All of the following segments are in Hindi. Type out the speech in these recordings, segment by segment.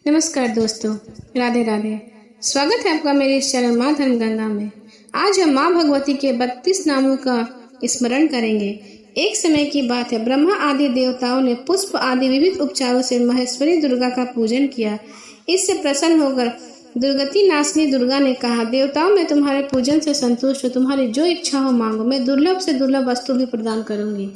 नमस्कार दोस्तों, राधे राधे। स्वागत है आपका मेरे इस चैनल माँ धर्म गंगा में। आज हम माँ भगवती के 32 नामों का स्मरण करेंगे। एक समय की बात है, ब्रह्मा आदि देवताओं ने पुष्प आदि विविध उपचारों से महेश्वरी दुर्गा का पूजन किया। इससे प्रसन्न होकर दुर्गति नाशनी दुर्गा ने कहा, देवताओं मैं तुम्हारे पूजन से संतुष्ट हूँ, तुम्हारी जो इच्छा हो मांगो, मैं दुर्लभ से दुर्लभ वस्तु भी प्रदान करूंगी।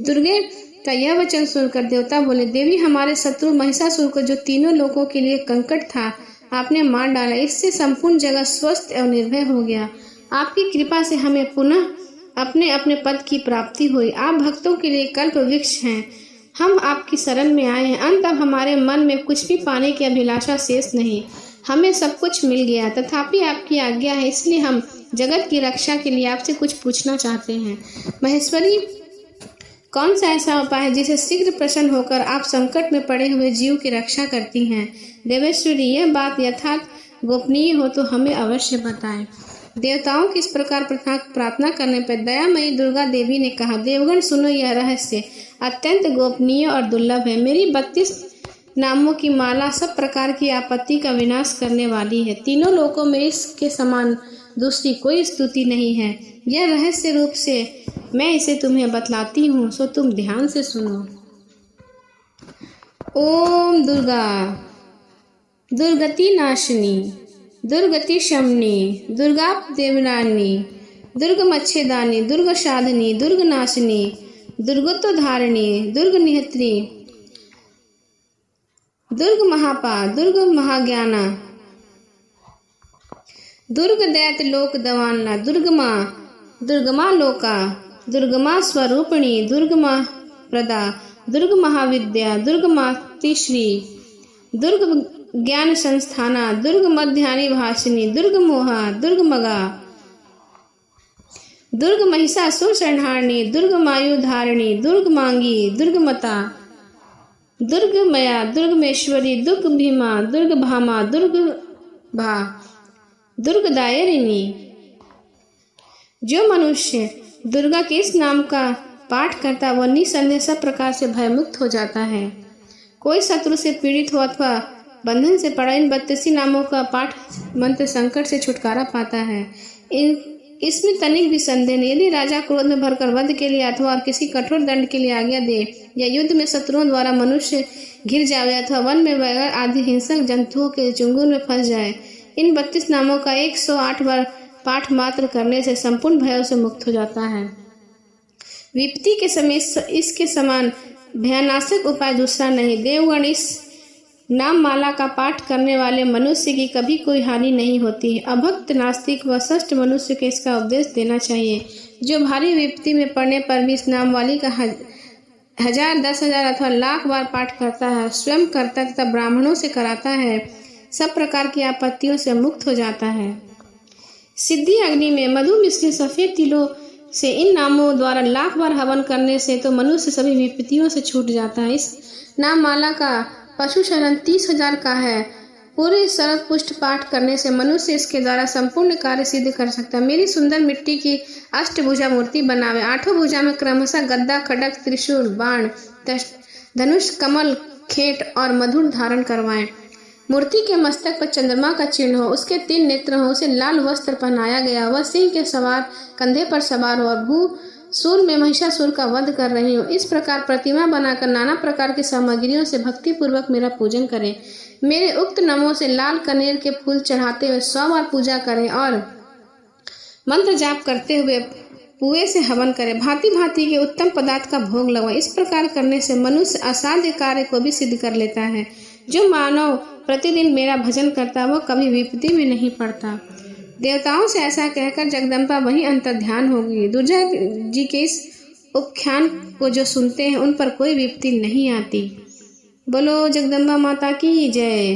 दुर्गे का यह वचन सुनकर देवता बोले, देवी हमारे शत्रु महिषासुर को जो तीनों लोगों के लिए कंकट था, आपने मार डाला। इससे संपूर्ण जगत स्वस्थ और निर्भय हो गया। आपकी कृपा से हमें पुनः अपने अपने पद की प्राप्ति हुई। आप भक्तों के लिए कल्प वृक्ष हैं। हम आपकी शरण में आए हैं। अंत अब हमारे मन में कुछ भी पाने की अभिलाषा शेष नहीं। हमें सब कुछ मिल गया, तथापि आपकी आज्ञा है, इसलिए हम जगत की रक्षा के लिए आपसे कुछ पूछना चाहते हैं। महेश्वरी, कौन सा ऐसा उपाय है जिसे शीघ्र प्रसन्न होकर आप संकट में पड़े हुए जीव की रक्षा करती हैं? देवेश्वरी, यह बात यथार्थ गोपनीय हो तो हमें अवश्य बताएं। देवताओं की इस प्रकार प्रार्थना करने पर दयामयी दुर्गा देवी ने कहा, देवगण सुनो, यह रहस्य अत्यंत गोपनीय और दुर्लभ है। मेरी 32 नामों की माला सब प्रकार की आपत्ति का विनाश करने वाली है। तीनों लोकों में इसके समान दूसरी कोई स्तुति नहीं है। यह रहस्य रूप से मैं इसे तुम्हें बतलाती हूँ, सो तुम ध्यान से सुनो। ओम दुर्गा, दुर्गति नाशिनी, दुर्गति शमनी, दुर्गा देवरानी, दुर्ग मच्छेदानी, दुर्ग साधनी, दुर्ग नाशिनी, दुर्गोत्तधारिणी, दुर्ग निहत्री, दुर्ग महापा, दुर्ग महाज्ञाना, दुर्ग दैत लोक दवाना, दुर्गमा, दुर्गमा लोका, दुर्गमा स्वरूपिणी, दुर्गमा प्रदा, दुर्ग महाविद्या, दुर्ग मातृश्री, दुर्ग ज्ञान संस्थाना, दुर्ग मध्यानि भाषिनी, दुर्ग मोहा, दुर्ग मगा, दुर्ग महिषासुर संहारिणी, दुर्ग मायु धारिणी, दुर्ग मांगी, दुर्ग मता, दुर्ग मया, दुर्ग मेश्वरी, दुर्ग भीमा, दुर्ग भामा, दुर्ग भा, दुर्ग दायरिणी। जो मनुष्य दुर्गा के इस नाम का पाठ करता वह निसंदेह सब प्रकार से भयमुक्त हो जाता है। कोई शत्रु से पीड़ित हो अथवा बंधन से पड़ा इन 32 नामों का पाठ मंत्र संकट से छुटकारा पाता है। इसमें तनिक भी संदेह नहीं। यदि राजा क्रोध में भरकर वध के लिए अथवा और किसी कठोर दंड के लिए आज्ञा दे, या युद्ध में शत्रुओं द्वारा मनुष्य घिर जाए अथवा वन में बैगर आदि हिंसक जंतुओं के चुंगुल में फंस जाए, इन 32 नामों का 108 बार पाठ मात्र करने से संपूर्ण भयों से मुक्त हो जाता है। विपत्ति के समय इसके समान भयानाशक उपाय दूसरा नहीं। देवगण, इस नाम माला का पाठ करने वाले मनुष्य की कभी कोई हानि नहीं होती। अभक्त, नास्तिक व सष्ट मनुष्य को इसका उपदेश देना चाहिए। जो भारी विपत्ति में पड़ने पर भी इस नाम वाली का 1000, 10,000 अथवा लाख बार पाठ करता है, स्वयं करता तथा ब्राह्मणों से कराता है, सब प्रकार की आपत्तियों से मुक्त हो जाता है। सिद्धि अग्नि में मधु मिश्रित सफेद तिलों से इन नामों द्वारा लाख बार हवन करने से तो मनुष्य सभी विपत्तियों से छूट जाता है। इस नाम माला का पशु शरण 30,000 का है। पूरे सरक पुष्ट पाठ करने से मनुष्य इसके द्वारा संपूर्ण कार्य सिद्ध कर सकता है। मेरी सुंदर मिट्टी की अष्टभुजा मूर्ति बनावे। 8 भुजा में क्रमशः गद्दा, खड्ग, त्रिशूल, बाण, धनुष, कमल, खेट और मधुर धारण करवाएं। मूर्ति के मस्तक पर चंद्रमा का चिन्ह हो, उसके 3 नेत्र हो, उसे लाल वस्त्र पहनाया गया, वह सिंह के सवार कंधे पर सवार हो और भूसुर में महिषासुर का वध कर रही हो। इस प्रकार प्रतिमा बनाकर नाना प्रकार की सामग्रियों से भक्ति पूर्वक मेरा पूजन करें। मेरे उक्त नामों से लाल कनेर के फूल चढ़ाते हुए 100 बार पूजा करें और मंत्र जाप करते हुए पुए से हवन करें। भांति भांति के उत्तम पदार्थ का भोग लगाएं। इस प्रकार करने से मनुष्य असाध्य कार्य को भी सिद्ध कर लेता है। जो मानव प्रतिदिन मेरा भजन करता वह कभी विपत्ति में नहीं पड़ता। देवताओं से ऐसा कहकर जगदम्बा वहीं अंतर्ध्यान होगी। दुर्गा जी के इस उपख्यान को जो सुनते हैं उन पर कोई विपत्ति नहीं आती। बोलो जगदम्बा माता की जय।